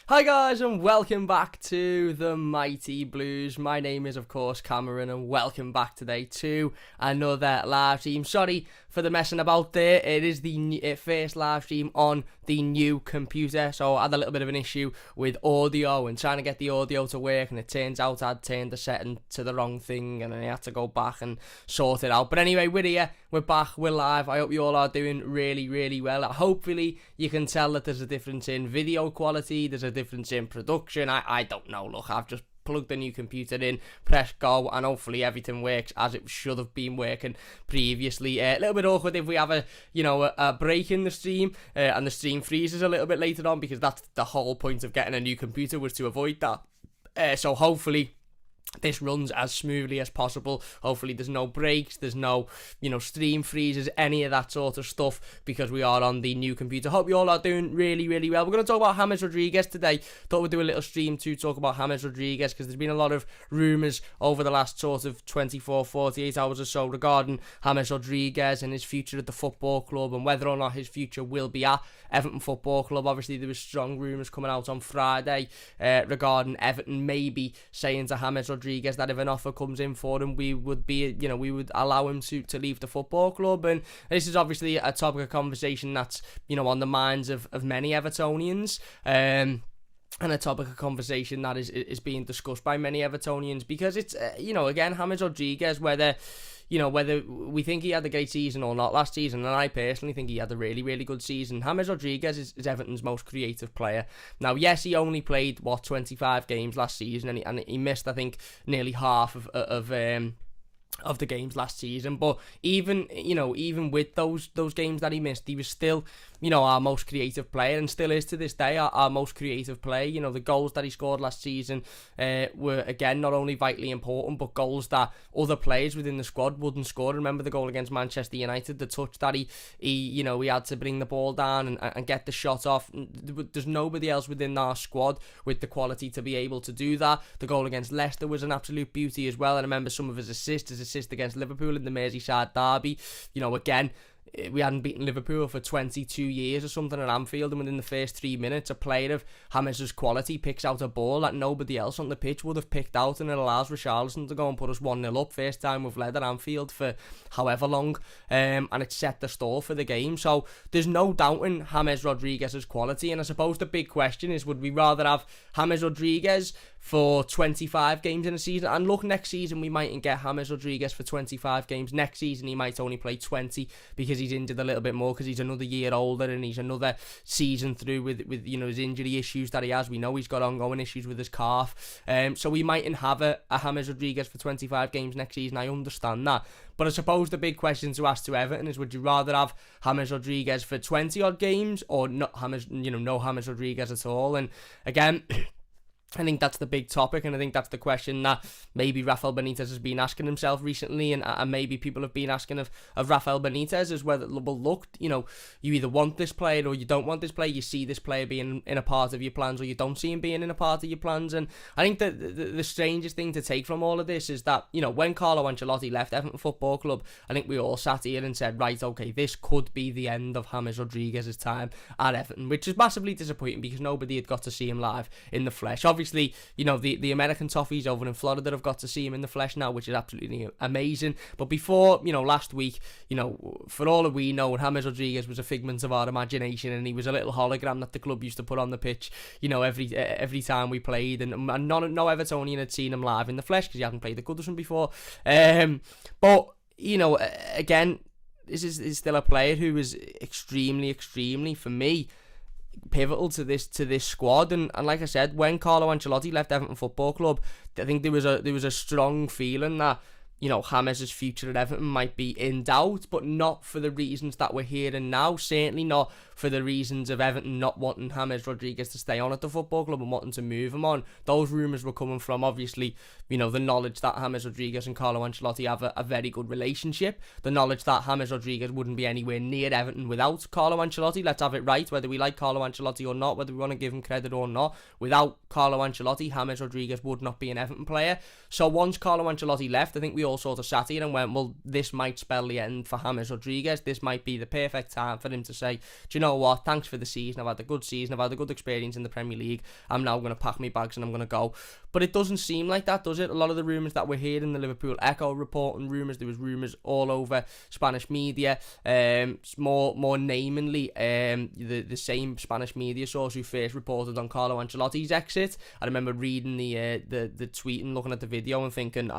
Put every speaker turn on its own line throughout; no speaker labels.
Hi guys and welcome back to the Mighty Blues. My name is of course Cameron and welcome back today to another live stream. Sorry for the messing about there. It is the first live stream on the new computer, so I had a little bit of an issue with audio and trying to get the audio to work, and it turns out I'd turned the setting to the wrong thing and I had to go back and sort it out. But anyway, we're here, we're back, we're live. I hope you all are doing really well. Hopefully you can tell that there's a difference in video quality, there's a difference in production. I don't know. Look, I've just plugged the new computer in, press go, and hopefully everything works as it should have been working previously. A little bit awkward if we have a break in the stream and the stream freezes a little bit later on, because that's the whole point of getting a new computer, was to avoid that. So hopefully this runs as smoothly as possible. Hopefully there's no breaks, there's no stream freezes, any of that sort of stuff, because we are on the new computer. Hope you all are doing really well. We're going to talk about James Rodriguez today. Thought we'd do a little stream to talk about James Rodriguez, because there's been a lot of rumours over the last sort of 48 hours or so regarding James Rodriguez and his future at the football club, and whether or not his future will be at Everton Football Club. Obviously there was strong rumours coming out on Friday regarding Everton maybe saying to James Rodriguez that if an offer comes in for him, we would allow him to leave the football club. And this is obviously a topic of conversation that's on the minds of many Evertonians, and a topic of conversation that is being discussed by many Evertonians, because it's again, James Rodriguez, whether we think he had a great season or not last season, and I personally think he had a really good season. James Rodriguez is Everton's most creative player. Now, yes, he only played 25 games last season, and he missed, I think, nearly half of the games last season. But even with those games that he missed, he was still our most creative player, and still is to this day our most creative player. The goals that he scored last season were, again, not only vitally important, but goals that other players within the squad wouldn't score. Remember the goal against Manchester United, the touch that he had to bring the ball down and get the shot off. There's nobody else within our squad with the quality to be able to do that. The goal against Leicester was an absolute beauty as well. I remember some of his assist against Liverpool in the Merseyside derby. Again, we hadn't beaten Liverpool for 22 years or something at Anfield, and within the first 3 minutes, a player of James's quality picks out a ball that nobody else on the pitch would have picked out, and it allows Richarlison to go and put us 1-0 up. First time we've led at Anfield for however long, and it set the stall for the game. So there's no doubting James Rodriguez's quality, and I suppose the big question is, would we rather have James Rodriguez for 25 games in a season? And look, next season we mightn't get James Rodriguez for 25 games. Next season he might only play 20 because he's injured a little bit more, because he's another year older and he's another season through with his injury issues that he has. We know he's got ongoing issues with his calf, so we mightn't have a James Rodriguez for 25 games next season. I understand that, but I suppose the big question to ask to Everton is, would you rather have James Rodriguez for 20 odd games, or no James Rodriguez at all? And again, I think that's the big topic, and I think that's the question that maybe Rafael Benitez has been asking himself recently, and maybe people have been asking of Rafael Benitez, is whether, well, look, you either want this player or you don't want this player. You see this player being in a part of your plans, or you don't see him being in a part of your plans. And I think that the strangest thing to take from all of this is that, when Carlo Ancelotti left Everton Football Club, I think we all sat here and said, right, okay, this could be the end of James Rodriguez's time at Everton, which is massively disappointing because nobody had got to see him live in the flesh. Obviously, the American Toffees over in Florida have got to see him in the flesh now, which is absolutely amazing. But before, last week, for all that we know, James Rodriguez was a figment of our imagination, and he was a little hologram that the club used to put on the pitch, every time we played, and no Evertonian had seen him live in the flesh because he hadn't played the Goodison before. But again, this is still a player who is extremely, for me, pivotal to this squad. And like I said, when Carlo Ancelotti left Everton Football Club, I think there was a strong feeling that James's future at Everton might be in doubt, but not for the reasons that we're hearing now. Certainly not for the reasons of Everton not wanting James Rodriguez to stay on at the football club and wanting to move him on. Those rumours were coming from, obviously, the knowledge that James Rodriguez and Carlo Ancelotti have a very good relationship, the knowledge that James Rodriguez wouldn't be anywhere near Everton without Carlo Ancelotti. Let's have it right, whether we like Carlo Ancelotti or not, whether we want to give him credit or not. Without Carlo Ancelotti, James Rodriguez would not be an Everton player. So once Carlo Ancelotti left, I think we all sort of sat here and went, well, this might spell the end for James Rodriguez. This might be the perfect time for him to say, do you know what, thanks for the season, I've had a good season, I've had a good experience in the Premier League, I'm now going to pack my bags and I'm going to go. But it doesn't seem like that, does it? A lot of the rumours that we're hearing, the Liverpool Echo reporting rumours, there was rumours all over Spanish media, more namely the same Spanish media source who first reported on Carlo Ancelotti's exit. I remember reading the tweet and looking at the video and thinking,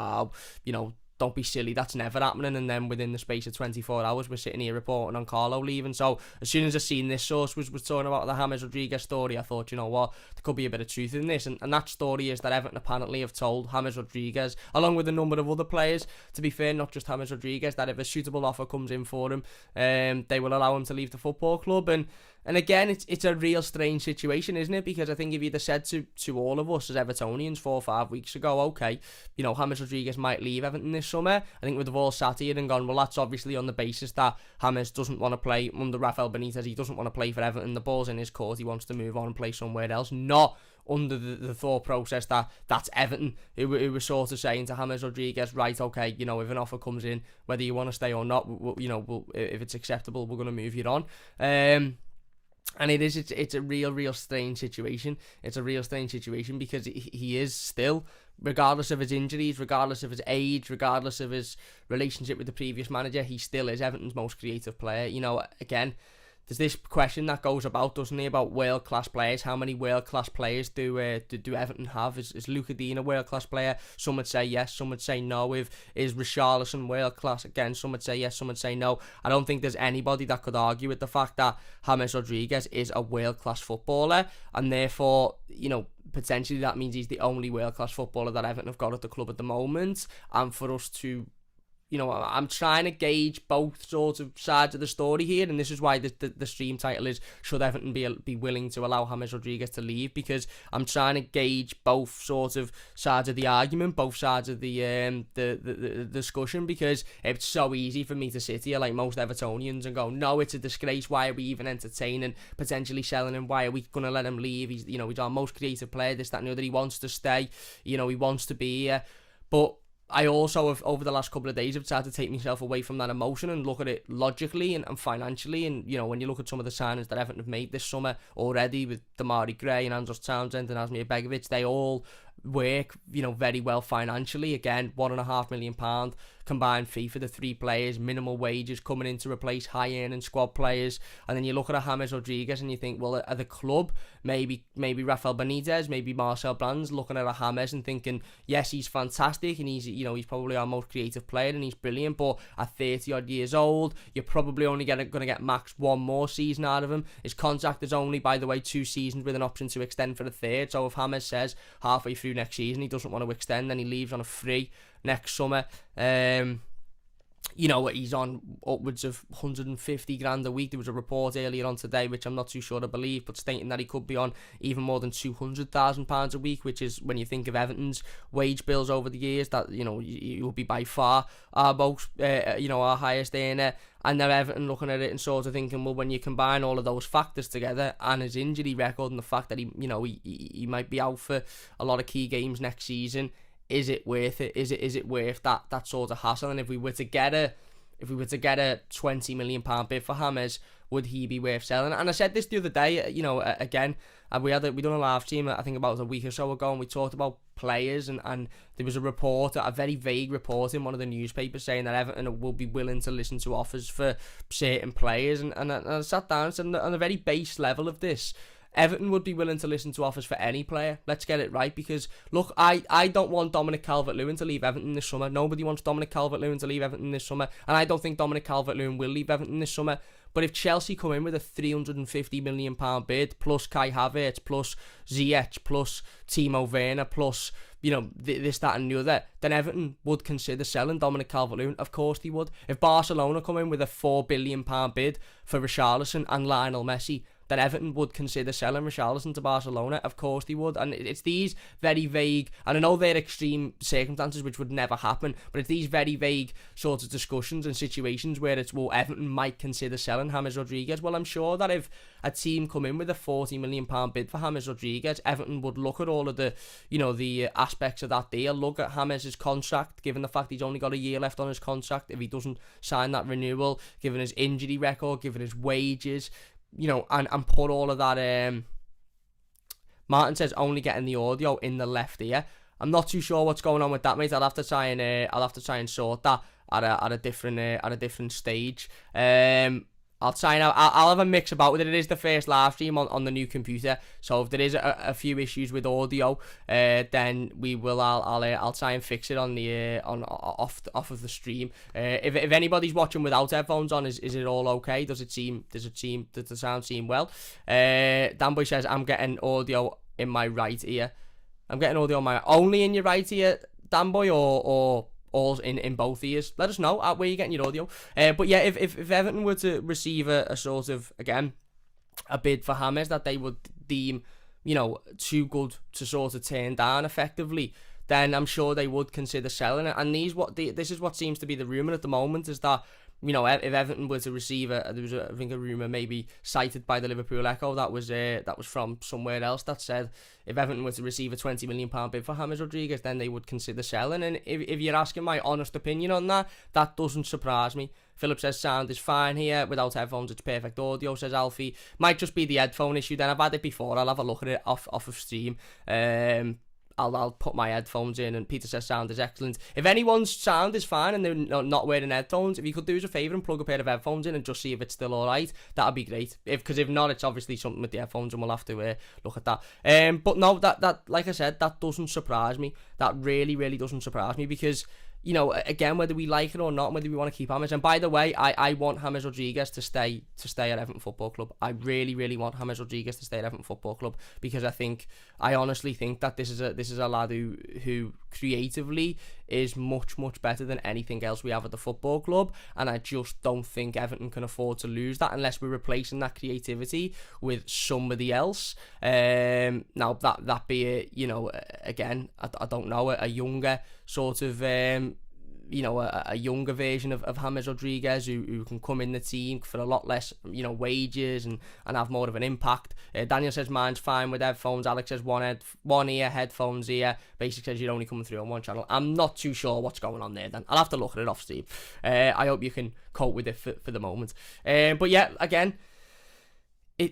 don't be silly, that's never happening. And then within the space of 24 hours, we're sitting here reporting on Carlo leaving. So as soon as I seen this source was talking about the James Rodriguez story, I thought, you know what, there could be a bit of truth in this. And that story is that Everton apparently have told James Rodriguez, along with a number of other players, to be fair, not just James Rodriguez, that if a suitable offer comes in for him, they will allow him to leave the football club. And again, it's a real strange situation, isn't it? Because I think if you'd have said to all of us as Evertonians 4 or 5 weeks ago, okay, James Rodriguez might leave Everton this summer, I think we'd have all sat here and gone, well, that's obviously on the basis that James doesn't want to play under Rafael Benitez, he doesn't want to play for Everton, the ball's in his court, he wants to move on and play somewhere else, not under the thought process that that's Everton who was sort of saying to James Rodriguez, right, okay, if an offer comes in, whether you want to stay or not, if it's acceptable, we're going to move you on. And it's a real strange situation. It's a real strange situation because he is still, regardless of his injuries, regardless of his age, regardless of his relationship with the previous manager, he still is Everton's most creative player. Again, there's this question that goes about, doesn't it, about world-class players. How many world-class players do Everton have? Is Luca Dean a world-class player? Some would say yes, some would say no. Is Richarlison world-class? Again, some would say yes, some would say no. I don't think there's anybody that could argue with the fact that James Rodriguez is a world-class footballer, and therefore, potentially that means he's the only world-class footballer that Everton have got at the club at the moment. And for us to I'm trying to gauge both sorts of sides of the story here, and this is why the stream title is "Should Everton be willing to allow James Rodriguez to leave?" Because I'm trying to gauge both sorts of sides of the argument, both sides of the discussion, because it's so easy for me to sit here like most Evertonians and go, "No, it's a disgrace. Why are we even entertaining potentially selling him? Why are we going to let him leave? He's he's our most creative player. This, that, and the other. He wants to stay. He wants to be here." But I also have, over the last couple of days, have tried to take myself away from that emotion and look at it logically and financially. And, when you look at some of the signings that Everton have made this summer already with Damari Gray and Andros Townsend and Asmir Begovic, they all work, very well financially. Again, £1.5 million combined fee for the three players, minimal wages coming in to replace high-earning squad players. And then you look at a James Rodriguez and you think, well, at the club, maybe Rafael Benitez, maybe Marcel Brands looking at a James and thinking, yes, he's fantastic and he's probably our most creative player and he's brilliant, but at 30 odd years old, you're probably only going to get max one more season out of him. His contract is only, by the way, 2 seasons with an option to extend for a third. So if James says halfway through next season he doesn't want to extend, then he leaves on a free next summer. He's on upwards of 150 grand a week. There was a report earlier on today, which I'm not too sure to believe, but stating that he could be on even more than £200,000 a week, which is, when you think of Everton's wage bills over the years, that he will be by far our most our highest earner. And now Everton looking at it and sort of thinking, well, when you combine all of those factors together and his injury record and the fact that he might be out for a lot of key games next season, is it worth it? Is it worth that sort of hassle? And if we were to get a £20 million bid for James, would he be worth selling? And I said this the other day, again, we done a live stream, I think about a week or so ago, and we talked about players, and there was a very vague report in one of the newspapers saying that Everton will be willing to listen to offers for certain players, and I sat down and said, on a very base level of this, Everton would be willing to listen to offers for any player. Let's get it right, because look, I don't want Dominic Calvert-Lewin to leave Everton this summer. Nobody wants Dominic Calvert-Lewin to leave Everton this summer, and I don't think Dominic Calvert-Lewin will leave Everton this summer. But if Chelsea come in with a £350 million bid, plus Kai Havertz, plus Ziyech, plus Timo Werner, plus this, that and the other, then Everton would consider selling Dominic Calvert-Lewin. Of course they would. If Barcelona come in with a £4 billion bid for Richarlison and Lionel Messi, then Everton would consider selling Richarlison to Barcelona. Of course they would. And it's these very vague, and I know they're extreme circumstances which would never happen, but it's these very vague sorts of discussions and situations where it's, well, Everton might consider selling James Rodriguez. Well, I'm sure that if a team come in with a £40 million bid for James Rodriguez, Everton would look at all of the, the aspects of that deal, look at James' contract, given the fact he's only got a year left on his contract. If he doesn't sign that renewal, given his injury record, given his wages, and put all of that. Martin says only getting the audio in the left ear. I'm not too sure what's going on with that, mate. I'll have to try and sort that at a different stage. I'll have a mix about with it. It is the first live stream on the new computer, so if there is a few issues with audio, then I'll try and fix it on the off of the stream. If anybody's watching without headphones on, is it all okay? Does the sound seem well? Danboy says I'm getting audio in my right ear. I'm getting audio only in your right ear, Danboy, or all in both ears. Let us know where you're getting your audio. But yeah, if Everton were to receive a sort of, again, a bid for James that they would deem, too good to sort of turn down effectively, then I'm sure they would consider selling it. And this is what seems to be the rumour at the moment, is that, if Everton were to receive there was a rumour maybe cited by the Liverpool Echo that was from somewhere else that said if Everton were to receive a £20 million bid for James Rodriguez, then they would consider selling. And if you're asking my honest opinion on that doesn't surprise me. Philip says sound is fine here. Without headphones, it's perfect audio, says Alfie. Might just be the headphone issue then. I've had it before. I'll have a look at it off of stream. I'll put my headphones in, and Peter says sound is excellent. If anyone's sound is fine and they're not wearing headphones, if you could do us a favour and plug a pair of headphones in and just see if it's still alright, that'd be great. Because if not, it's obviously something with the headphones and we'll have to look at that. But no, that like I said, that doesn't surprise me. That really, really doesn't surprise me because, again, whether we like it or not, whether we want to keep James, and by the way, I want James Rodriguez to stay at Everton Football Club. I really, really want James Rodriguez to stay at Everton Football Club because I honestly think that this is a lad who creatively is much, much better than anything else we have at the football club, and I just don't think Everton can afford to lose that unless we're replacing that creativity with somebody else. Now that be it, again, I don't know, a younger sort of a younger version of James Rodriguez who can come in the team for a lot less wages and have more of an impact. Daniel says mine's fine with headphones. Alex says one ear, headphones ear. Basic says you're only coming through on one channel. I'm not too sure what's going on there then. I'll have to look at it off stream. I hope you can cope with it for the moment. But yeah, again,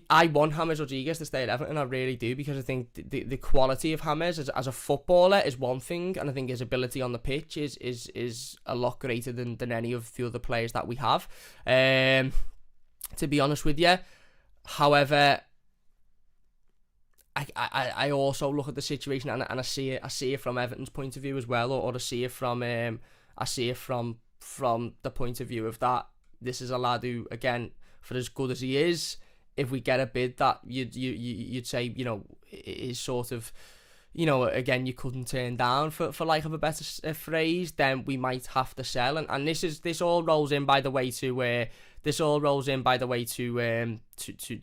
I want James Rodriguez to stay at Everton, I really do, because I think the quality of James as a footballer is one thing, and I think his ability on the pitch is a lot greater than any of the other players that we have, to be honest with you. However, I also look at the situation and I see it from Everton's point of view as well, or I see it from the point of view of that this is a lad who, again, for as good as he is, if we get a bid that you'd say, is sort of, again, you couldn't turn down for lack of a better phrase, then we might have to sell. And this all rolls in by the way to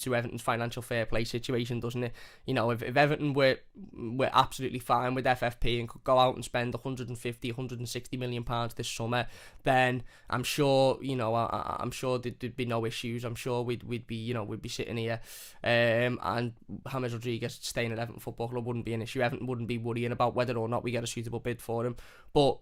Everton's financial fair play situation, doesn't it? If Everton were absolutely fine with FFP and could go out and spend 150, 160 million pounds this summer, then I'm sure, I'm sure there'd be no issues. I'm sure we'd be sitting here, and James Rodriguez staying at Everton Football Club wouldn't be an issue. Everton wouldn't be worrying about whether or not we get a suitable bid for him. But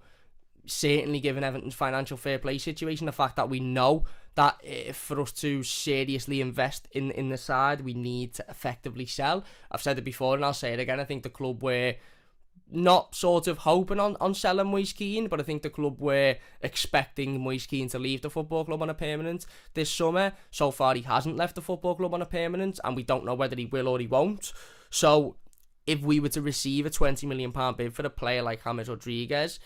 certainly, given Everton's financial fair play situation, the fact that we know that for us to seriously invest in the side, we need to effectively sell. I've said it before and I'll say it again. I think the club were not sort of hoping on selling Moise Kean, but I think the club were expecting Moise Kean to leave the football club on a permanent this summer. So far, he hasn't left the football club on a permanent, and we don't know whether he will or he won't. So if we were to receive a £20 million bid for a player like James Rodriguez,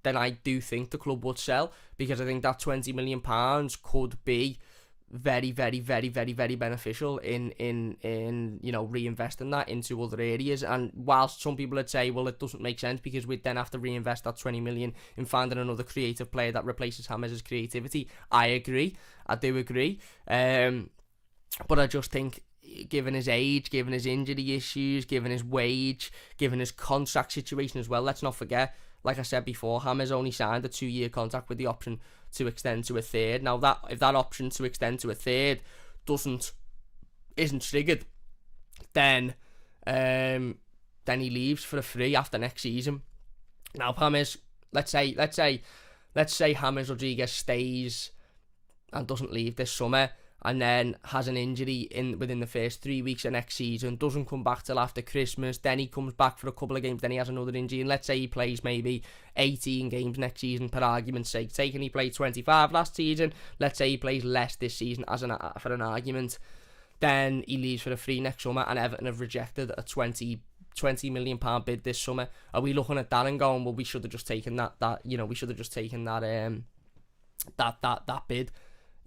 then I do think the club would sell, because I think that £20 million could be very, very, very, very, very beneficial in reinvesting that into other areas. And whilst some people would say, well, it doesn't make sense because we'd then have to reinvest that 20 million in finding another creative player that replaces James' creativity, I agree. I do agree. But I just think, given his age, given his injury issues, given his wage, given his contract situation as well. Let's not forget, like I said before, James only signed a 2-year contract with the option to extend to a third. Now, if that option to extend to a third isn't triggered, then he leaves for a free after next season. Now, James, let's say James Rodriguez stays and doesn't leave this summer, and then has an injury within the first 3 weeks of next season, doesn't come back till after Christmas, then he comes back for a couple of games, then he has another injury, and let's say he plays maybe 18 games next season, per argument's sake. Taking he played 25 last season, let's say he plays less this season for an argument, then he leaves for a free next summer, and Everton have rejected a £20 million bid this summer. Are we looking at that and going, well, we should have just taken that bid?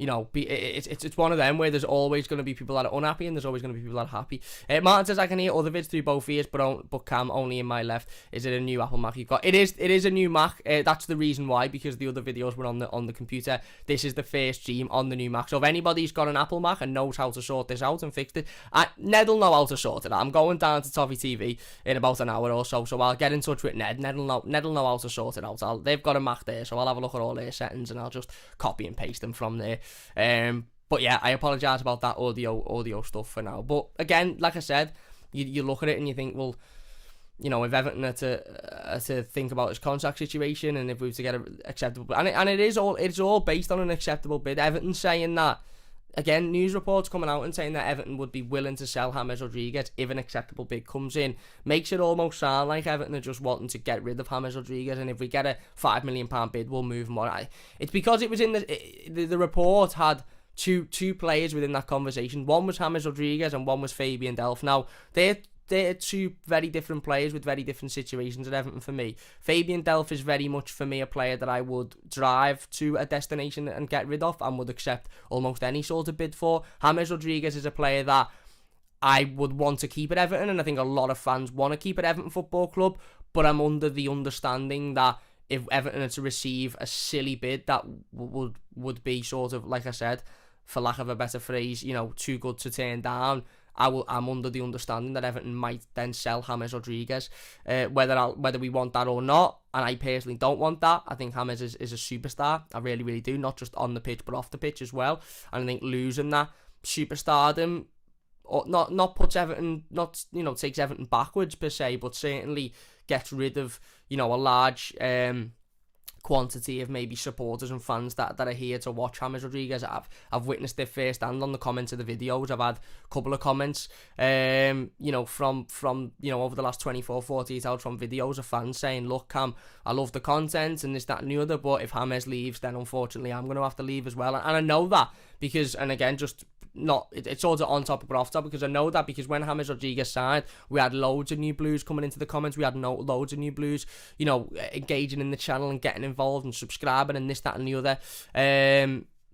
You know, it's one of them where there's always going to be people that are unhappy and there's always going to be people that are happy. Martin says, I can hear other vids through both ears, but Cam, only in my left. Is it a new Apple Mac you've got? It is a new Mac. That's the reason why, because the other videos were on the computer. This is the first stream on the new Mac. So if anybody's got an Apple Mac and knows how to sort this out and fix it, Ned will know how to sort it out. I'm going down to Toffee TV in about an hour or so I'll get in touch with Ned. Ned will know how to sort it out. They've got a Mac there, so I'll have a look at all their settings and I'll just copy and paste them from there. But yeah, I apologise about that audio stuff for now. But again, like I said, you look at it and you think, well, you know, if Everton are to think about his contract situation and if we were to get an acceptable, and it's all based on an acceptable bid. Everton saying that, again, news reports coming out and saying that Everton would be willing to sell James Rodriguez if an acceptable bid comes in, makes it almost sound like Everton are just wanting to get rid of James Rodriguez, and if we get a £5 million bid, we'll move him on. It's because it was in the report had two players within that conversation. One was James Rodriguez and one was Fabian Delph. Now, they're two very different players with very different situations at Everton for me. Fabian Delph is very much, for me, a player that I would drive to a destination and get rid of and would accept almost any sort of bid for. James Rodriguez is a player that I would want to keep at Everton, and I think a lot of fans want to keep at Everton Football Club, but I'm under the understanding that if Everton are to receive a silly bid that would be sort of, like I said, for lack of a better phrase, you know, too good to turn down, I'm under the understanding that Everton might then sell James Rodriguez, whether we want that or not. And I personally don't want that. I think James is a superstar. I really, really do. Not just on the pitch, but off the pitch as well. And I think losing that superstardom, or not puts Everton, not, you know, takes Everton backwards per se, but certainly gets rid of, you know, a large quantity of maybe supporters and fans that are here to watch James Rodriguez. I've witnessed it firsthand on the comments of the videos. I've had a couple of comments, you know, from you know, over the last 24, 48 hours, from videos of fans saying, look, Cam, I love the content and this, that and the other, but if James leaves, then unfortunately I'm going to have to leave as well. And I know that because, and again, just it's sort of on topic but off topic, because I know that because when James Rodriguez signed, we had loads of new Blues coming into the comments. We had loads of new Blues, you know, engaging in the channel and getting involved and subscribing and this, that and the other.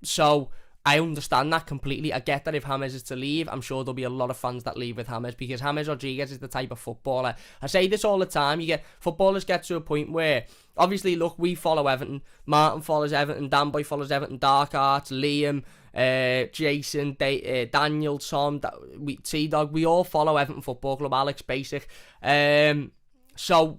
So I understand that completely. I get that if James is to leave, I'm sure there'll be a lot of fans that leave with James, because James Rodriguez is the type of footballer. I say this all the time. Footballers get to a point where, obviously, look, we follow Everton. Martin follows Everton. Danboy follows Everton. Dark Arts, Liam, Jason, Daniel, Tom, T-Dog, we all follow Everton Football Club, Alex Basic. So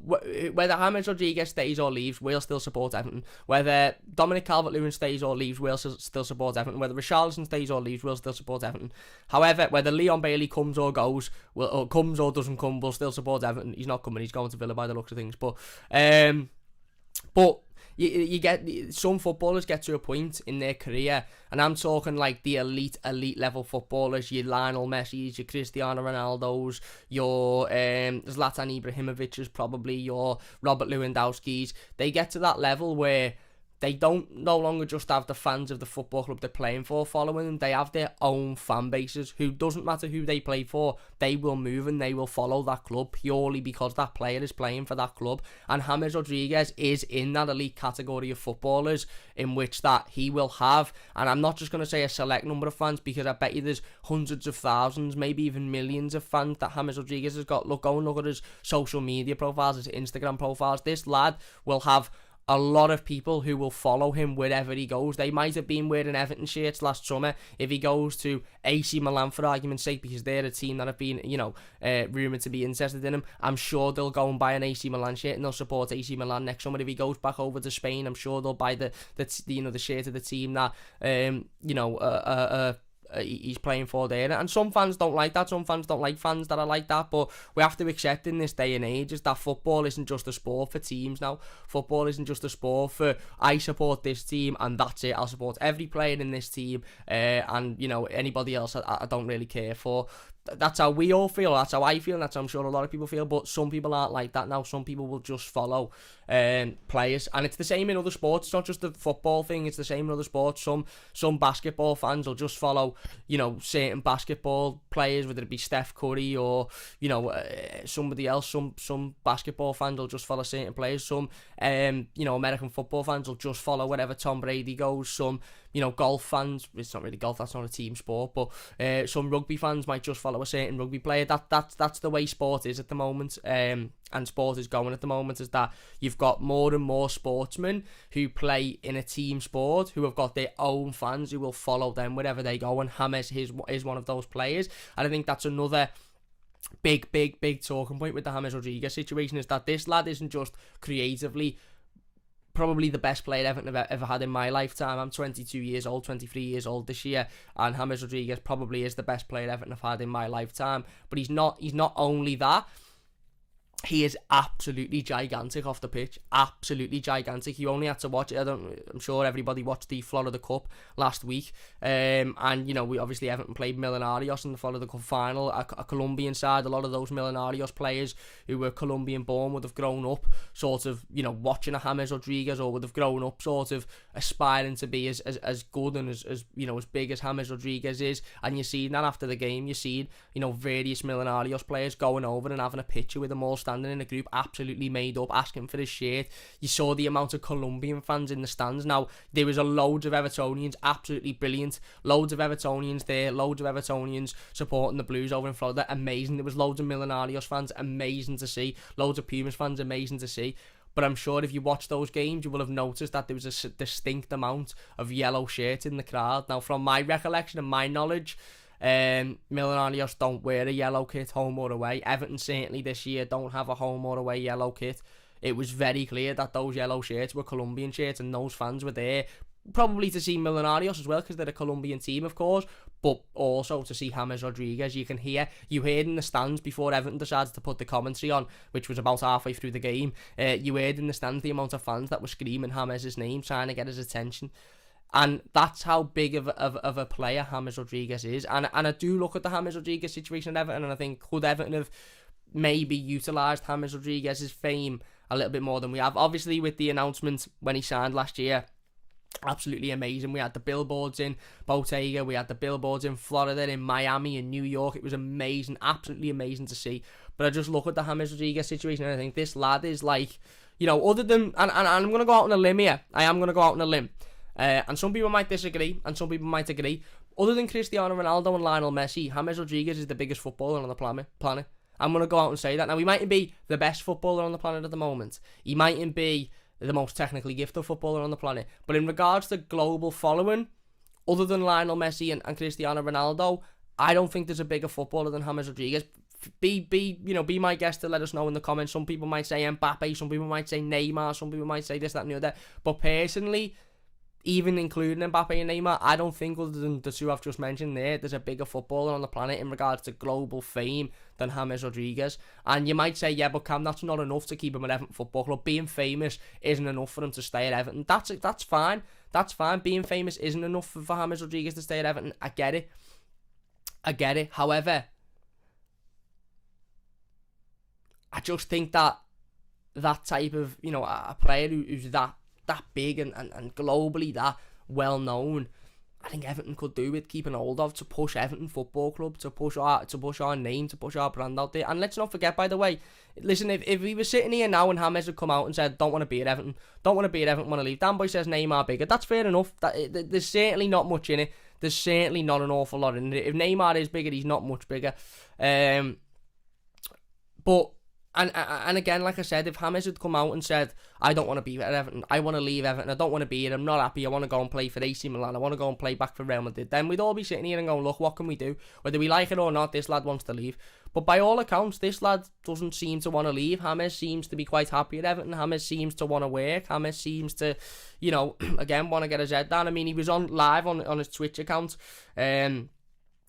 whether James Rodriguez stays or leaves, we'll still support Everton. Whether Dominic Calvert-Lewin stays or leaves, we'll still support Everton. Whether Richarlison stays or leaves, we'll still support Everton. However, whether Leon Bailey comes or goes, or comes or doesn't come, we'll still support Everton. He's not coming, he's going to Villa by the looks of things. But you get, some footballers get to a point in their career, and I'm talking like the elite level footballers, your Lionel Messi's, your Cristiano Ronaldo's, your Zlatan Ibrahimovic's, probably your Robert Lewandowski's. They get to that level where they no longer just have the fans of the football club they're playing for following them. They have their own fan bases who, doesn't matter who they play for, they will move and they will follow that club purely because that player is playing for that club. And James Rodriguez is in that elite category of footballers in which that he will have, and I'm not just going to say a select number of fans, because I bet you there's hundreds of thousands, maybe even millions of fans that James Rodriguez has got. Go and look at his social media profiles, his Instagram profiles. This lad will have a lot of people who will follow him wherever he goes. They might have been wearing Everton shirts last summer. If he goes to AC Milan, for argument's sake, because they're a team that have been, rumoured to be interested in him, I'm sure they'll go and buy an AC Milan shirt and they'll support AC Milan next summer. If he goes back over to Spain, I'm sure they'll buy the shirt of the team that he's playing for there. And some fans don't like that. Some fans don't like fans that are like that. But we have to accept in this day and age is that football isn't just a sport for teams now. Football isn't just a sport for, I support this team and that's it. I'll support every player in this team, and anybody else I don't really care for. That's how we all feel, that's how I feel, and that's how I'm sure a lot of people feel. But some people aren't like that now. Some people will just follow players, and it's the same in other sports. It's not just the football thing, it's the same in other sports. Some basketball fans will just follow certain basketball players, whether it be Steph Curry or somebody else. Some basketball fans will just follow certain players. Some American football fans will just follow wherever Tom Brady goes. Some golf fans, it's not really golf, that's not a team sport, but some rugby fans might just follow a certain rugby player. That's the way sport is at the moment, and sport is going at the moment, is that you've got more and more sportsmen who play in a team sport who have got their own fans who will follow them wherever they go, and James is one of those players. And I think that's another big talking point with the James Rodriguez situation, is that this lad isn't just creatively probably the best player Everton have ever had in my lifetime. I'm 22 years old, 23 years old this year, and James Rodriguez probably is the best player Everton have had in my lifetime. But he's not only that, he is absolutely gigantic off the pitch. Absolutely gigantic. You only had to watch it. I'm sure everybody watched the Florida Cup last week. And we obviously Everton played Millonarios in the Florida Cup final. A Colombian side. A lot of those Millonarios players who were Colombian born would have grown up sort of, watching a James Rodriguez, or would have grown up sort of aspiring to be as good and as big as James Rodriguez is. And you see that after the game, you see various Millonarios players going over and having a picture with them all standing in a group absolutely made up, asking for his shirt. You saw the amount of Colombian fans in the stands. Now, there was a loads of Evertonians, absolutely brilliant. Loads of Evertonians there, loads of Evertonians supporting the Blues over in Florida. Amazing. There was loads of Millonarios fans, amazing to see. Loads of Pumas fans, amazing to see. But I'm sure if you watch those games, you will have noticed that there was a distinct amount of yellow shirts in the crowd. Now, from my recollection and my knowledge, Millonarios don't wear a yellow kit home or away. Everton certainly this year don't have a home or away yellow kit. It was very clear that those yellow shirts were Colombian shirts, and those fans were there probably to see Millonarios as well, because they're a Colombian team, of course, but also to see James Rodriguez. You heard in the stands before Everton decided to put the commentary on, which was about halfway through the game. You heard in the stands the amount of fans that were screaming James' name, trying to get his attention. And that's how big of a player James Rodriguez is. And I do look at the James Rodriguez situation at Everton, and I think, could Everton have maybe utilised James Rodriguez's fame a little bit more than we have? Obviously, with the announcement when he signed last year, absolutely amazing. We had the billboards in Bottega, we had the billboards in Florida, in Miami, in New York. It was amazing, absolutely amazing to see. But I just look at the James Rodriguez situation, and I think this lad is like, other than, and I'm going to go out on a limb here. I am going to go out on a limb. And some people might disagree, and some people might agree. Other than Cristiano Ronaldo and Lionel Messi, James Rodriguez is the biggest footballer on the planet. I'm going to go out and say that. Now, he mightn't be the best footballer on the planet at the moment. He mightn't be the most technically gifted footballer on the planet. But in regards to global following, other than Lionel Messi and Cristiano Ronaldo, I don't think there's a bigger footballer than James Rodriguez. Be my guest to let us know in the comments. Some people might say Mbappe, some people might say Neymar, some people might say this, that, and the other. But personally, even including Mbappe and Neymar, I don't think, other than the two I've just mentioned there's a bigger footballer on the planet in regards to global fame than James Rodriguez. And you might say, yeah, but Cam, that's not enough to keep him at Everton Football Club. Being famous isn't enough for him to stay at Everton. That's fine. That's fine. Being famous isn't enough for James Rodriguez to stay at Everton. I get it. However, I just think that type of, a player who's that big and globally that well known, I think Everton could do with keeping hold of, to push Everton Football Club, to push our name, to push our brand out there. And let's not forget, by the way, listen, if we were sitting here now and James had come out and said, don't want to be at Everton, want to leave, Dan Boy says Neymar bigger, that's fair enough. There's certainly not much in it. There's certainly not an awful lot in it. If Neymar is bigger, he's not much bigger. But And again, like I said, if James had come out and said, I don't want to be at Everton, I want to leave Everton, I don't want to be here, I'm not happy, I want to go and play for AC Milan, I want to go and play back for Real Madrid, then we'd all be sitting here and going, look, what can we do? Whether we like it or not, this lad wants to leave. But by all accounts, this lad doesn't seem to want to leave. James seems to be quite happy at Everton. James seems to want to work. James seems to, again, want to get his head down. I mean, he was on live on his Twitch account,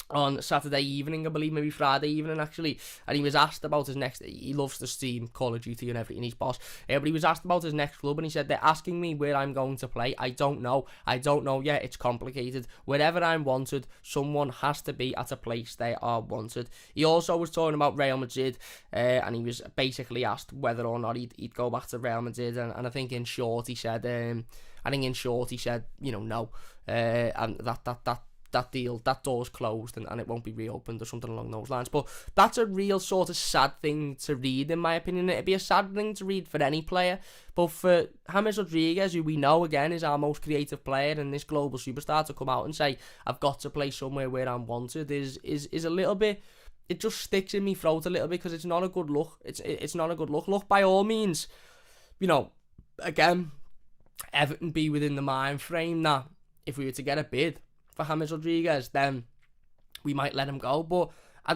on Saturday evening, I believe, maybe Friday evening actually, and he was asked about his next, he loves to stream Call of Duty and everything, he's boss, but he was asked about his next club, and he said, they're asking me where I'm going to play, I don't know yet, it's complicated, wherever I'm wanted, someone has to be at a place they are wanted. He also was talking about Real Madrid, and he was basically asked whether or not he'd go back to Real Madrid, and I think in short he said, no, and that deal, that door's closed and it won't be reopened or something along those lines. But that's a real sort of sad thing to read, in my opinion. It'd be a sad thing to read for any player, but for James Rodriguez, who we know again is our most creative player and this global superstar, to come out and say, I've got to play somewhere where I'm wanted is a little bit, it just sticks in me throat a little bit, because it's not a good look. It's not a good look. Look, by all means, again, Everton be within the mind frame that if we were to get a bid for James Rodriguez, then we might let him go. But I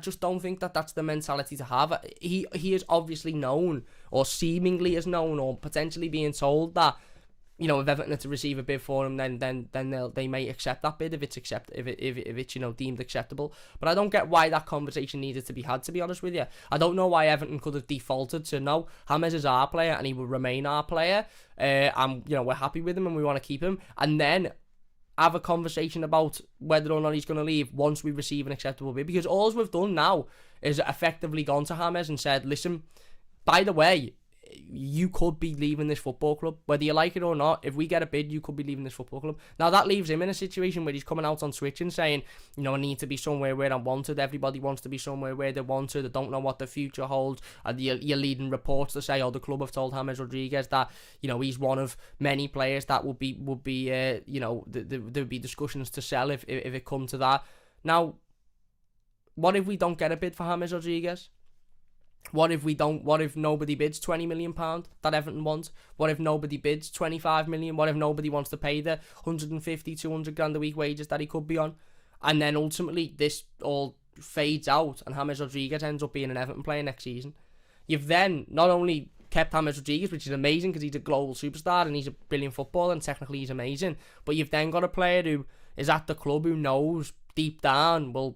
just don't think that that's the mentality to have. He is obviously known, or seemingly is known, or potentially being told that, if Everton are to receive a bid for him, then they may accept that bid if it's deemed acceptable. But I don't get why that conversation needed to be had, to be honest with you. I don't know why Everton could have defaulted to, no, James is our player and he will remain our player, and we're happy with him and we want to keep him, and then have a conversation about whether or not he's going to leave once we receive an acceptable bid. Because all we've done now is effectively gone to James and said, listen, by the way, you could be leaving this football club. Whether you like it or not, if we get a bid, you could be leaving this football club. Now, that leaves him in a situation where he's coming out on Twitch and saying, I need to be somewhere where I'm wanted. Everybody wants to be somewhere where they're wanted. I don't know what the future holds. And you're leading reports to say, the club have told James Rodriguez that, he's one of many players that would be there would be discussions to sell if it come to that. Now, what if we don't get a bid for James Rodriguez? What if nobody bids £20 million that Everton wants? What if nobody bids 25 million? What if nobody wants to pay the 150, 200 grand a week wages that he could be on? And then ultimately this all fades out and James Rodriguez ends up being an Everton player next season. You've then not only kept James Rodriguez, which is amazing because he's a global superstar and he's a brilliant footballer and technically he's amazing, but you've then got a player who is at the club who knows deep down, well,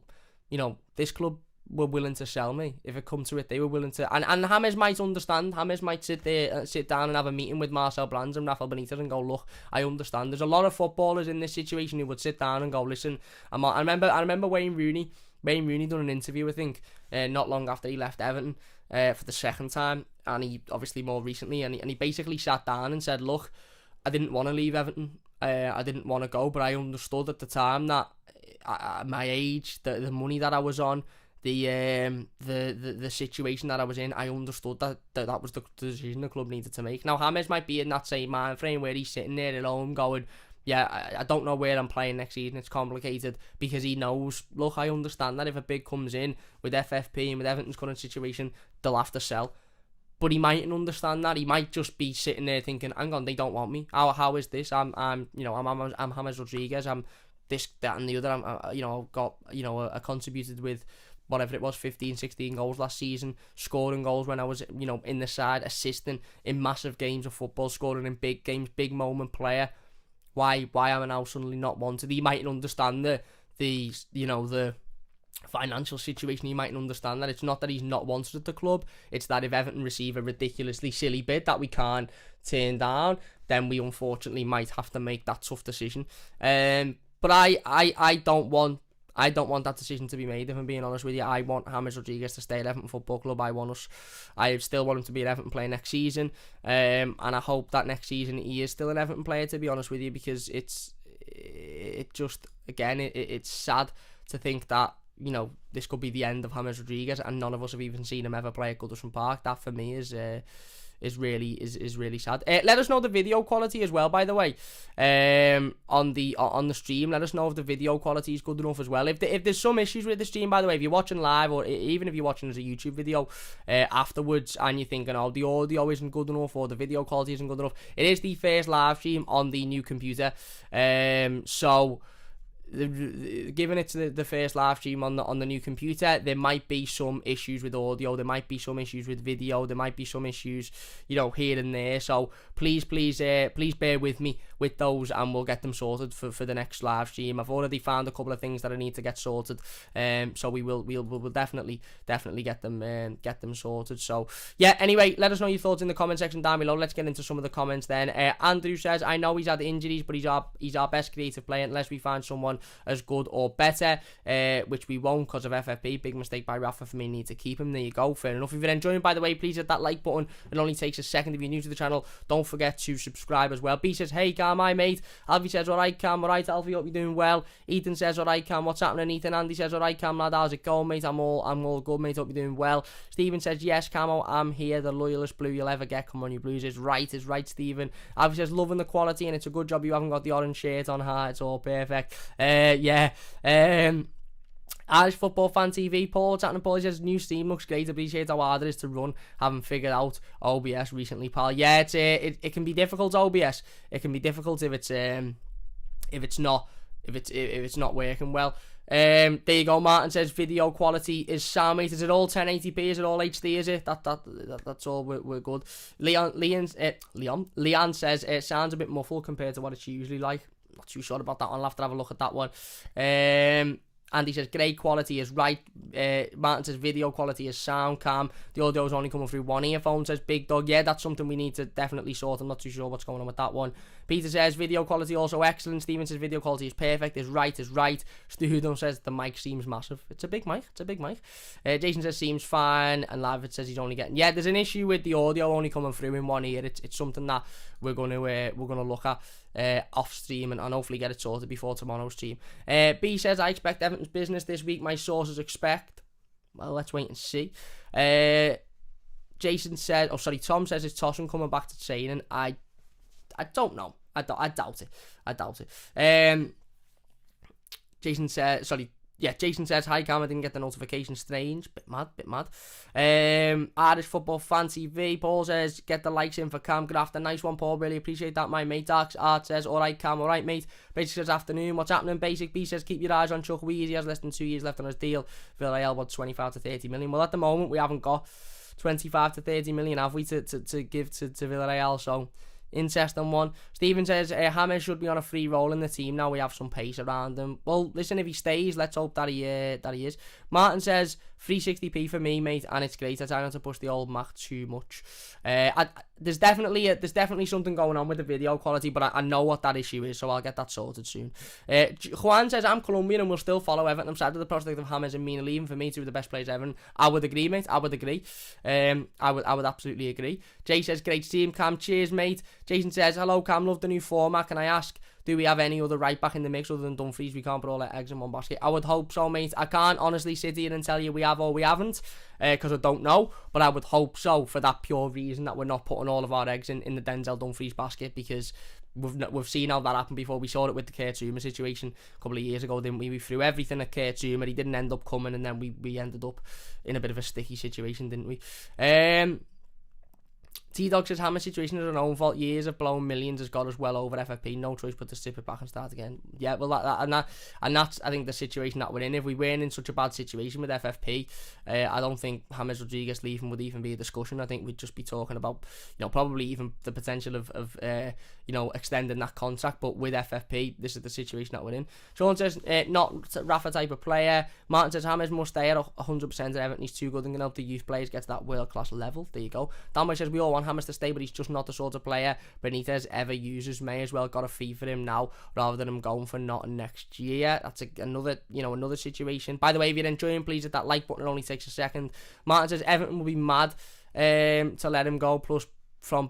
this club were willing to sell me. If it come to it, they were willing to, and James might understand. James might sit down and have a meeting with Marcel Brands and Rafael Benitez and go, look, I understand. There's a lot of footballers in this situation who would sit down and go, listen, I remember Wayne Rooney done an interview, I think, not long after he left Everton for the second time, and he obviously more recently, and he basically sat down and said, look, I didn't want to leave Everton, I didn't want to go, but I understood at the time that at my age, the money that I was on, the situation that I was in, I understood that was the decision the club needed to make. Now, James might be in that same mind frame where he's sitting there at home going, yeah, I don't know where I'm playing next season, it's complicated, because he knows, look, I understand that if a bid comes in with FFP and with Everton's current situation, they'll have to sell. But he mightn't understand that. He might just be sitting there thinking, hang on, they don't want me. How is this? I'm James Rodriguez. I'm this, that, and the other. I've got, I contributed with whatever it was, 15, 16 goals last season, scoring goals when I was, in the side, assisting in massive games of football, scoring in big games, big moment player. Why am I now suddenly not wanted? He mightn't understand the financial situation. He mightn't understand that it's not that he's not wanted at the club, it's that if Everton receive a ridiculously silly bid that we can't turn down, then we unfortunately might have to make that tough decision. But I don't want that decision to be made, if I'm being honest with you. I want James Rodriguez to stay at Everton Football Club. I still want him to be an Everton player next season, and I hope that next season he is still an Everton player, to be honest with you, because it's sad to think that, you know, this could be the end of James Rodriguez, and none of us have even seen him ever play at Goodison Park. That for me is really sad. Let us know the video quality as well, by the way, on the stream. Let us know if the video quality is good enough as well. If there's some issues with the stream, by the way, if you're watching live, or even if you're watching as a YouTube video afterwards, and you're thinking, oh, the audio isn't good enough or the video quality isn't good enough, it is the first live stream on the new computer, so giving it to the first live stream on the new computer, there might be some issues with audio, there might be some issues with video, there might be some issues, you know, here and there. So please bear with me with those, and we'll get them sorted for the next live stream. I've already found a couple of things that I need to get sorted, so we'll definitely get them sorted. So yeah, anyway, let us know your thoughts in the comment section down below. Let's get into some of the comments then. Andrew says, I know he's had injuries, but he's our best creative player unless we find someone as good or better, which we won't because of FFP. Big mistake by Rafa for me. Need to keep him. There you go. Fair enough. If you're enjoying, by the way, please hit that like button. It only takes a second. If you're new to the channel, don't forget to subscribe as well. B says, hey Cam, hi mate. Alfie says, alright Cam, alright Alfie, hope you're doing well. Ethan says, alright Cam, what's happening Ethan? Andy says, alright Cam lad, how's it going mate? I'm all good mate, hope you're doing well. Stephen says, yes Camo, I'm here, the loyalist blue you'll ever get. Come on you Blues. Is right Stephen. Alfie says, loving the quality, and it's a good job you haven't got the orange shirt on. It's all perfect. Yeah. Irish Football Fan TV, Paul, what's happening Paul? He says, new Steam looks great, appreciate how hard it is to run, haven't figured out OBS recently pal. Yeah, it can be difficult, OBS. It can be difficult if it's not working well. There you go. Martin says video quality is sound mate. Is it all 1080p? Is it all HD? Is it? That's all. We're good. Leon says it sounds a bit muffled compared to what it's usually like. Not too sure about that one. I'll have to have a look at that one. Andy says great quality is right. Martin says video quality is sound. Cam, the audio is only coming through one earphone. Says Big Dog. Yeah, that's something we need to definitely sort. I'm not too sure what's going on with that one. Peter says video quality also excellent. Stephen says video quality is perfect. Is right. Studo says the mic seems massive. It's a big mic. Jason says seems fine. And Lavit says he's only getting. Yeah, there's an issue with the audio only coming through in one ear. It's something that we're gonna look at off stream and hopefully get it sorted before tomorrow's stream. B says I expect Everton's business this week. My sources expect. Well, let's wait and see. Jason says, Tom says is Tosun coming back to training. I don't know. I doubt it. Jason says, Jason says, hi Cam, I didn't get the notification, strange, bit mad. Irish Football Fan TV, Paul says, get the likes in for Cam, good afternoon, nice one Paul, really appreciate that, my mate. Art says, alright Cam, alright mate. Basic says, afternoon, what's happening? Basic B says, keep your eyes on Chuck Weezy, he has less than 2 years left on his deal. Villarreal about 25 to 30 million. Well, at the moment, we haven't got 25 to 30 million, have we, to give to Villarreal, so interesting one. Stephen says James should be on a free roll in the team now. We have some pace around him. Well, listen, if he stays, let's hope that he is. Martin says 360p for me, mate, and it's great. I try not to push the old Mac too much. There's definitely something going on with the video quality, but I know what that issue is, so I'll get that sorted soon. Juan says I'm Colombian and will still follow Everton. I'm sad with the prospect of James and Mina leaving. For me, two of the best players ever. I would agree, mate. I would absolutely agree. Jay says great team, Cam. Cheers, mate. Jason says hello, Cam. Love the new format. Can I ask, do we have any other right back in the mix other than Dumfries? We can't put all our eggs in one basket. I would hope so, mate. I can't honestly sit here and tell you we have or we haven't, because I don't know, but I would hope so, for that pure reason that we're not putting all of our eggs in the Denzel Dumfries basket, because we've seen how that happened before. We saw it with the Kurt Zouma situation a couple of years ago, didn't we? We threw everything at Kurt Zouma, he didn't end up coming, and then we ended up in a bit of a sticky situation, didn't we? T-Dog says Hammer's situation is our own fault. Years of blowing millions has got us well over FFP. No choice but to strip it back and start again. Yeah, well, that's I think the situation that we're in. If we weren't in such a bad situation with FFP, I don't think James Rodriguez leaving would even be a discussion. I think we'd just be talking about, probably even the potential of extending that contract. But with FFP, this is the situation that we're in. Sean says not Rafa type of player. Martin says James must stay at 100% at Everton. He's too good and can help the youth players get to that world class level. There you go. Danboy says we all want James to stay, but he's just not the sort of player Benitez ever uses. May as well got a fee for him now rather than him going for nothing next year. That's another situation. By the way, if you're enjoying, please hit that like button. It only takes a second. Martin says Everton will be mad to let him go. Plus from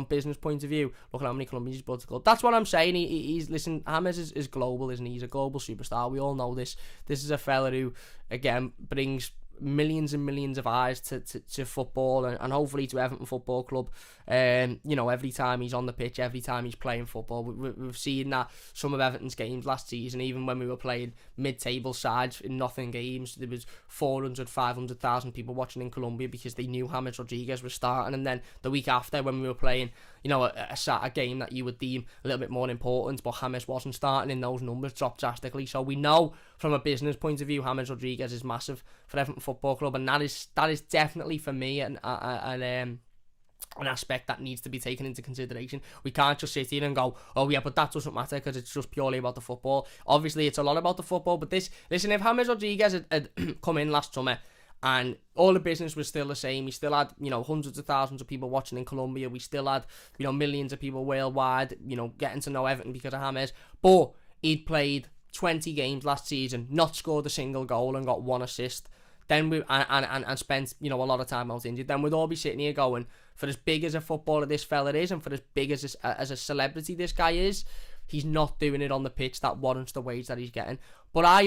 business point of view, look at how many Colombians he's brought to the club. That's what I'm saying. He's listen, James is global, isn't he? He's a global superstar. We all know this. This is a fella who, again, brings millions and millions of eyes to football and hopefully to Everton Football Club. Every time he's on the pitch, every time he's playing football, we've seen that some of Everton's games last season, even when we were playing mid-table sides in nothing games, there was 400, 500,000 people watching in Colombia because they knew James Rodriguez was starting. And then the week after, when we were playing, a game that you would deem a little bit more important, but James wasn't starting, in those numbers dropped drastically. So we know from a business point of view, James Rodriguez is massive for Everton Football Club, and that is definitely for me an aspect that needs to be taken into consideration. We can't just sit here and go, oh yeah, but that doesn't matter because it's just purely about the football. Obviously, it's a lot about the football, but listen, if James Rodriguez had come in last summer and all the business was still the same, we still had, hundreds of thousands of people watching in Colombia, we still had, millions of people worldwide, getting to know Everton because of James, but he'd played 20 games last season, not scored a single goal and got 1 assist, then we and spent a lot of time out injured, then we'd all be sitting here going, for as big as a footballer this fella is, and for as big as a celebrity this guy is, he's not doing it on the pitch that warrants the wage that he's getting. But I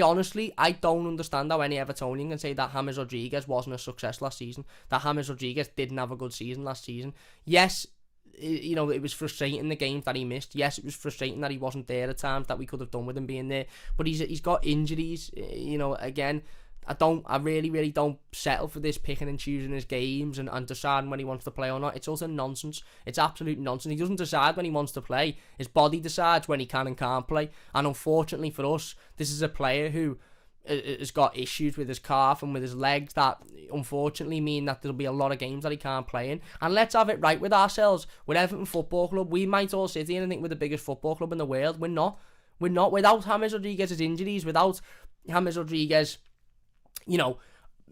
don't understand how any Evertonian can say that James Rodriguez wasn't a success last season, that James Rodriguez didn't have a good season last season. Yes, it was frustrating the games that he missed. Yes, it was frustrating that he wasn't there at times, that we could have done with him being there. But he's got injuries, again. I really, really don't settle for this picking and choosing his games and deciding when he wants to play or not. It's also nonsense. It's absolute nonsense. He doesn't decide when he wants to play. His body decides when he can and can't play. And unfortunately for us, this is a player who has got issues with his calf and with his legs that unfortunately mean that there'll be a lot of games that he can't play in. And let's have it right with ourselves. With Everton Football Club, we might all sit here and think we're the biggest football club in the world. We're not. Without James Rodriguez's injuries, without James Rodriguez,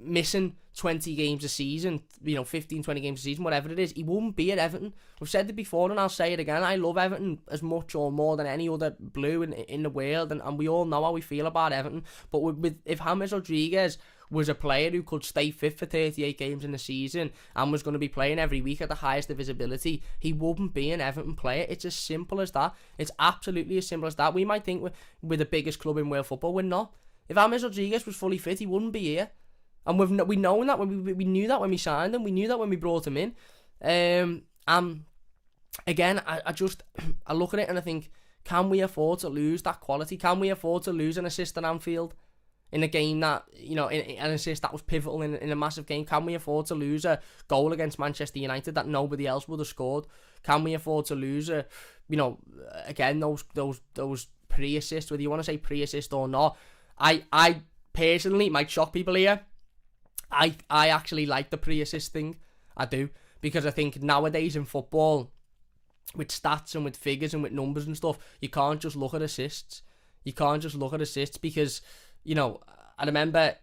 missing 20 games a season, 15, 20 games a season, whatever it is, he wouldn't be at Everton. We've said it before and I'll say it again. I love Everton as much or more than any other blue in the world, and we all know how we feel about Everton. But if James Rodriguez was a player who could stay fit for 38 games in the season and was going to be playing every week at the highest of visibility, he wouldn't be an Everton player. It's as simple as that. It's absolutely as simple as that. We might think we're the biggest club in world football. We're not. If James Rodriguez was fully fit, he wouldn't be here. And we know that when we knew that when we signed him, we knew that when we brought him in. Again, I look at it and I think, can we afford to lose that quality? Can we afford to lose an assist at Anfield in a game that, an assist that was pivotal in a massive game? Can we afford to lose a goal against Manchester United that nobody else would have scored? Can we afford to lose again, those pre-assists, whether you want to say pre-assist or not? I personally, might shock people here, I actually like the pre-assist thing. I do. Because I think nowadays in football, with stats and with figures and with numbers and stuff, you can't just look at assists. You can't just look at assists because, I remember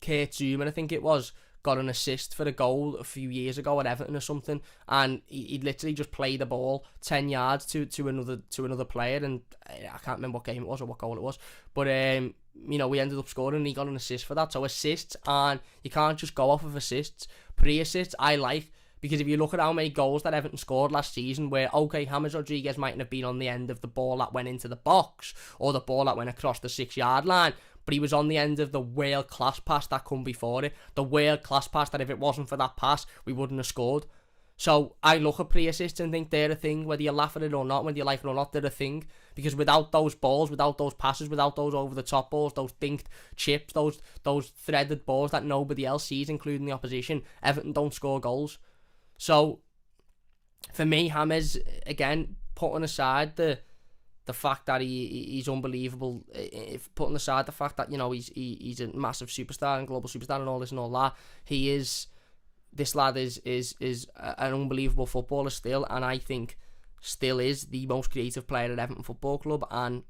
Kurt Zouma, I think it was, got an assist for a goal a few years ago at Everton or something, and he'd literally just play the ball 10 yards to another player, and I can't remember what game it was or what goal it was, but we ended up scoring and he got an assist for that. So assists, and you can't just go off of assists. Pre-assists I like, because if you look at how many goals that Everton scored last season, where, okay, James Rodriguez mightn't have been on the end of the ball that went into the box or the ball that went across the 6-yard line, but he was on the end of the world-class pass that come before it. The world-class pass that if it wasn't for that pass, we wouldn't have scored. So I look at pre-assists and think they're a thing, whether you laugh at it or not, whether you like it or not, they're a thing. Because without those balls, without those passes, without those over-the-top balls, those dinked chips, those threaded balls that nobody else sees, including the opposition, Everton don't score goals. So, for me, James, again, putting aside the fact that he's unbelievable, putting aside the fact that, he's a massive superstar and global superstar and all this and all that, this lad is an unbelievable footballer still, and I think still is the most creative player at Everton Football Club, and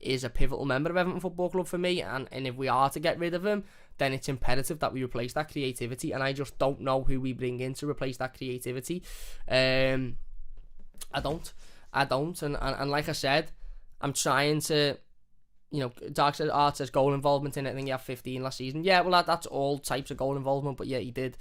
is a pivotal member of Everton Football Club for me, and if we are to get rid of him, then it's imperative that we replace that creativity, and I just don't know who we bring in to replace that creativity. I don't, and like I said, I'm trying to, Dark says, Art says goal involvement in it, I think he had 15 last season. Yeah, well, that's all types of goal involvement, but yeah, he did.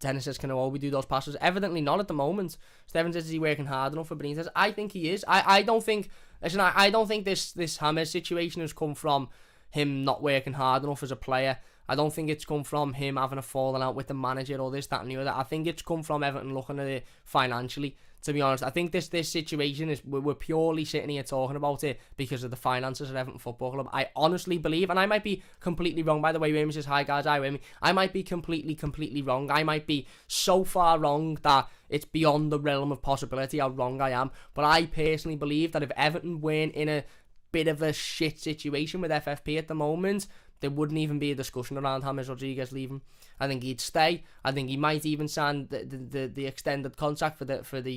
Dennis says, can Iwobi do those passes? Evidently not at the moment. Stephen says, is he working hard enough for Benitez? I think he is. I don't think... Listen, I don't think this James situation has come from him not working hard enough as a player. I don't think it's come from him having a falling out with the manager or this, that and the other. I think it's come from Everton looking at it financially, to be honest. I think this situation is, we're purely sitting here talking about it because of the finances at Everton Football Club. I honestly believe, and I might be completely wrong, by the way, Wayne says, hi guys, hi Wayne. I might be completely wrong. I might be so far wrong that it's beyond the realm of possibility how wrong I am. But I personally believe that if Everton weren't in a bit of a shit situation with FFP at the moment, there wouldn't even be a discussion around James Rodriguez leaving. I think he'd stay. I think he might even sign the extended contract for the further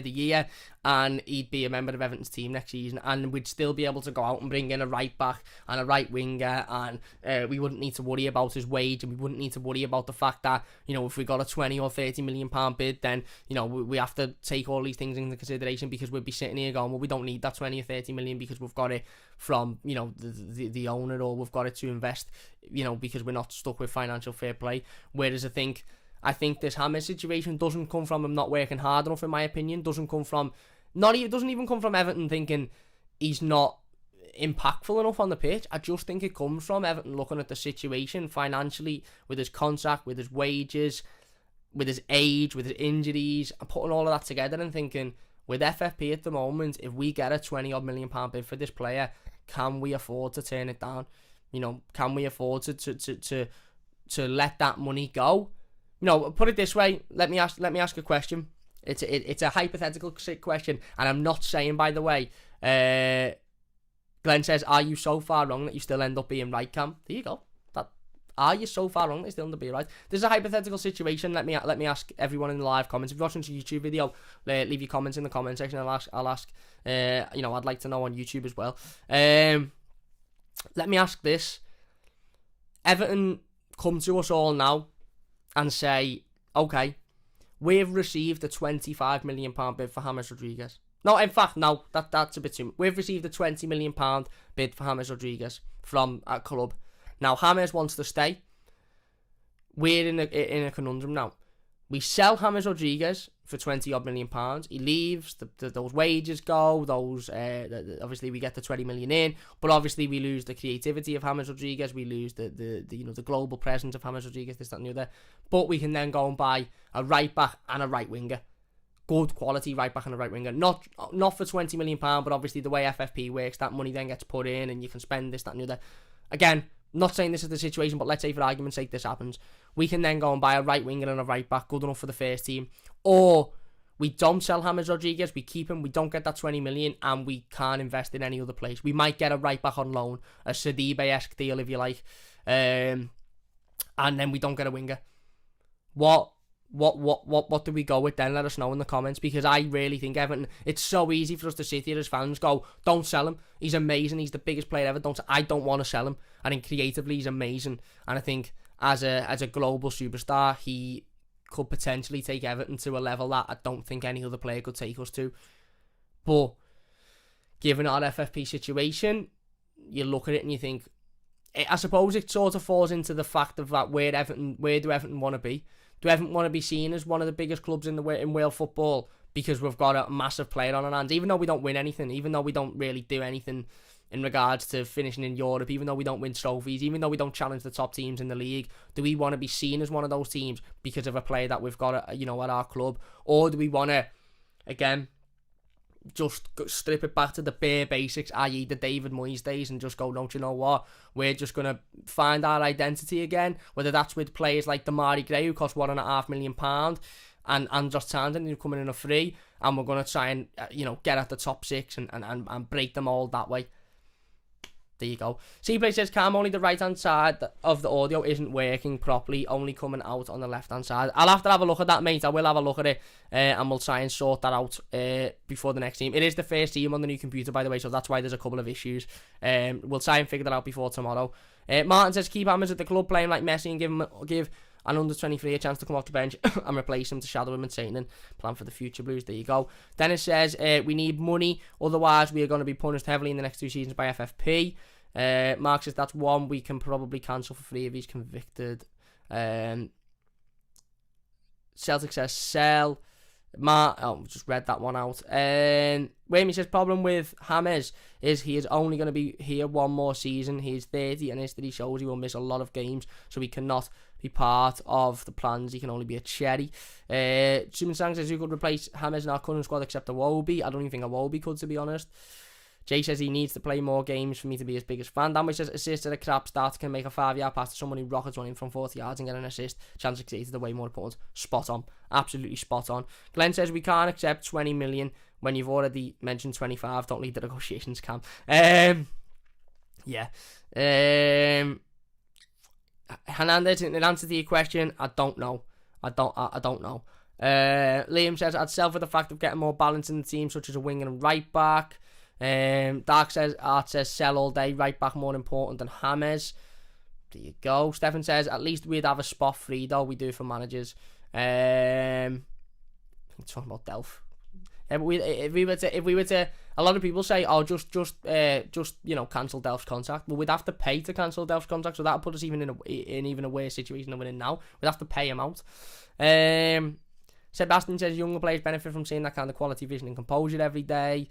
year, and he'd be a member of Everton's team next season, and we'd still be able to go out and bring in a right back and a right winger, and we wouldn't need to worry about his wage, and we wouldn't need to worry about the fact that, you know, if we got a 20 or 30 million pound bid, then, you know, we have to take all these things into consideration, because we'd be sitting here going, well, we don't need that 20 or 30 million because we've got it from, you know, the owner, or we've got it to invest, you know, because we're not stuck with financial fair play. Whereas I think this James situation doesn't come from him not working hard enough, in my opinion. Doesn't even come from Everton thinking he's not impactful enough on the pitch. I just think it comes from Everton looking at the situation financially, with his contract, with his wages, with his age, with his injuries, and putting all of that together and thinking, with FFP at the moment, if we get a 20 odd million pound bid for this player, can we afford to turn it down? You know, can we afford to let that money go? You know, put it this way. Let me ask a question. It's a hypothetical question, and I'm not saying, by the way. Glenn says, "Are you so far wrong that you still end up being right, Cam?" There you go. Are you so far wrong that you still end up being right? This is a hypothetical situation. Let me ask everyone in the live comments. If you're watching this YouTube video, leave your comments in the comment section. I'll ask. You know, I'd like to know on YouTube as well. Let me ask this: Everton come to us all now and say, okay, we've received a £25 million bid for James Rodriguez. No, in fact, no, that's a bit too much. We've received a £20 million bid for James Rodriguez from a club. Now, James wants to stay. We're in a conundrum now. We sell James Rodriguez for 20 odd million pounds. He leaves. Those wages go. Obviously we get the 20 million in, but obviously we lose the creativity of James Rodriguez. We lose the global presence of James Rodriguez. This, that, and the other. But we can then go and buy a right back and a right winger, good quality right back and a right winger. Not for 20 million pound, but obviously the way FFP works, that money then gets put in, and you can spend this, that, and the other. Again, not saying this is the situation, but let's say for argument's sake this happens. We can then go and buy a right winger and a right back, good enough for the first team. Or we don't sell James Rodriguez, we keep him, we don't get that 20 million, and we can't invest in any other place. We might get a right back on loan, a Sidibe-esque deal if you like, and then we don't get a winger. What do we go with then? Let us know in the comments, because I really think Everton, it's so easy for us to sit here as fans, go, don't sell him, he's amazing, he's the biggest player ever, I don't want to sell him. I think creatively he's amazing, and I think as a global superstar, he could potentially take Everton to a level that I don't think any other player could take us to. But given our FFP situation, you look at it and you think, I suppose it sort of falls into the fact of that, where do Everton want to be? Do Everton want to be seen as one of the biggest clubs in Wales football because we've got a massive player on our hands, even though we don't win anything, even though we don't really do anything in regards to finishing in Europe, even though we don't win trophies, even though we don't challenge the top teams in the league? Do we want to be seen as one of those teams because of a player that we've got at our club? Or do we want to, again, just strip it back to the bare basics, i.e. the David Moyes days, and just go, don't you know what, we're just going to find our identity again, whether that's with players like Damari Gray, who cost £1.5 million, and Andros Townsend, who coming in a free, and we're going to try and get at the top six and break them all that way. There you go. Seaplay says, Cam, only the right-hand side of the audio isn't working properly, only coming out on the left-hand side. I'll have to have a look at that, mate. I will have a look at it, and we'll try and sort that out before the next team. It is the first team on the new computer, by the way, so that's why there's a couple of issues. We'll try and figure that out before tomorrow. Martin says, keep James at the club playing like Messi and give an under-23 a chance to come off the bench and replace him to shadow him and training. Plan for the future Blues. There you go. Dennis says, we need money, otherwise we are going to be punished heavily in the next 2 seasons by FFP. Mark says, that's one we can probably cancel for free if he's convicted. Celtic says sell. Just read that one out. Wayne says problem with James is he is only going to be here one more season. He is 30 and history shows he will miss a lot of games, so he cannot be part of the plans. He can only be a cherry. Suman Sang says who could replace James in our current squad except Iwobi? I don't even think Iwobi could, to be honest. Jay says he needs to play more games for me to be his biggest fan. Danway says assist at a crap start can make a 5-yard pass to someone who rockets one in from 40 yards and get an assist. Chance succeeds the way more important. Spot on. Absolutely spot on. Glenn says we can't accept 20 million when you've already mentioned 25. Don't lead the negotiations, Cam. Hernandez, in answer to your question, I don't know. I don't know. Liam says I'd sell for the fact of getting more balance in the team, such as a winger and right back. Art says sell all day, right back more important than James. There you go. Stefan says at least we'd have a spot free though. We do for managers. I'm talking about Delph. If we were to, a lot of people say, oh, just cancel Delph's contract. Well, we'd have to pay to cancel Delph's contract, so that'll put us even in even a worse situation than we're in now. We'd have to pay him out. Sebastian says younger players benefit from seeing that kind of quality, vision and composure every day.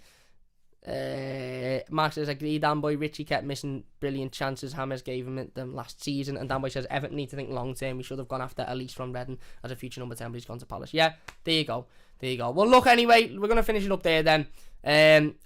Mark says agree, Danboy. Richie kept missing brilliant chances James gave him them last season. And Danboy says Everton need to think long term. We should have gone after Elise from Reading as a future number 10, but he's gone to Palace. Yeah, there you go. Well, look, anyway, we're going to finish it up there then.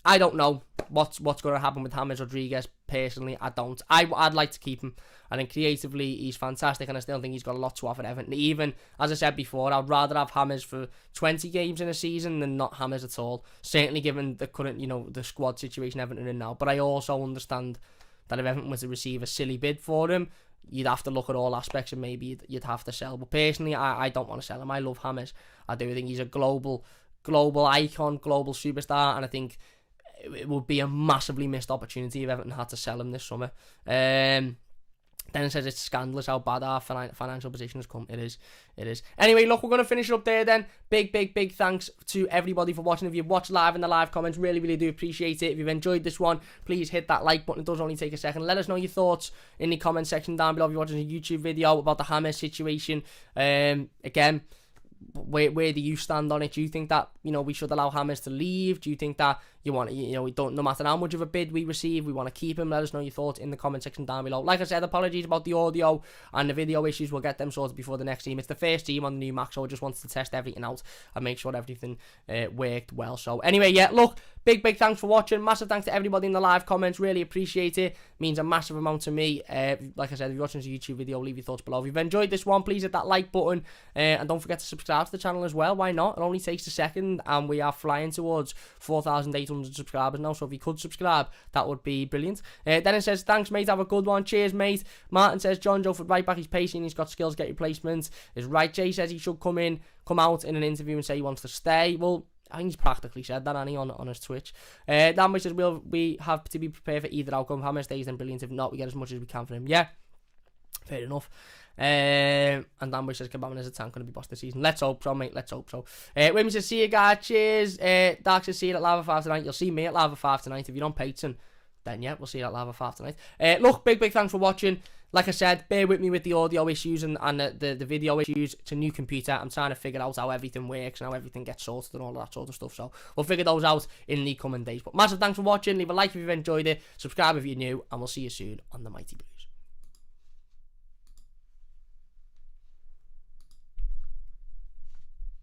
I don't know what's going to happen with James Rodriguez. Personally, I don't. I'd like to keep him. I think creatively he's fantastic, and I still think he's got a lot to offer Everton. Even, as I said before, I'd rather have James for 20 games in a season than not James at all. Certainly given the current, the squad situation Everton are in now. But I also understand that if Everton was to receive a silly bid for him, you'd have to look at all aspects and maybe you'd have to sell. But personally, I don't want to sell him. I love James. I do think he's a global icon, global superstar, and I think it would be a massively missed opportunity if Everton had to sell him this summer. Then it says it's scandalous how bad our financial position has come. It is. Anyway, look, we're going to finish it up there then. Big thanks to everybody for watching. If you've watched live in the live comments, really do appreciate it. If you've enjoyed this one, please hit that like button. It does only take a second. Let us know your thoughts in the comment section down below if you're watching a YouTube video about the James situation. Again, where do you stand on it? Do you think that we should allow James to leave? Do you think that you want we don't, no matter how much of a bid we receive, we want to keep him? Let us know your thoughts in the comment section down below. Like I said, apologies about the audio and the video issues. We'll get them sorted before the next team. It's the first team on the new Mac, so I just wanted to test everything out and make sure everything worked well. So anyway, yeah, look, big thanks for watching. Massive thanks to everybody in the live comments. Really appreciate it. Means a massive amount to me. Like I said, if you're watching this YouTube video, leave your thoughts below. If you've enjoyed this one, please hit that like button and don't forget to subscribe to the channel as well. Why not? It only takes a second, and we are flying towards 4,800 subscribers now. So if you could subscribe, that would be brilliant. Dennis says thanks, mate. Have a good one. Cheers, mate. Martin says John Joe for right back. He's pacing. He's got skills. Get replacement. Is right. Jay says he should come out in an interview and say he wants to stay. Well, I think he's practically said that, Annie, on his Twitch. Dan says we have to be prepared for either outcome. If James stays, then brilliant. If not, we get as much as we can for him. Yeah, fair enough. And Dan says Kabam is a tank going to be boss this season. Let's hope so, mate. Let's hope so. Women says see you guys. Cheers. Dark says see you at Lava 5 tonight. You'll see me at Lava 5 tonight. If you're on Patreon, then yeah, we'll see you at Lava 5 tonight. Look, big thanks for watching. Like I said, bear with me with the audio issues and the video issues. It's a new computer. I'm trying to figure out how everything works and how everything gets sorted and all that sort of stuff. So we'll figure those out in the coming days. But massive thanks for watching. Leave a like if you've enjoyed it. Subscribe if you're new. And we'll see you soon on The Mighty Blues.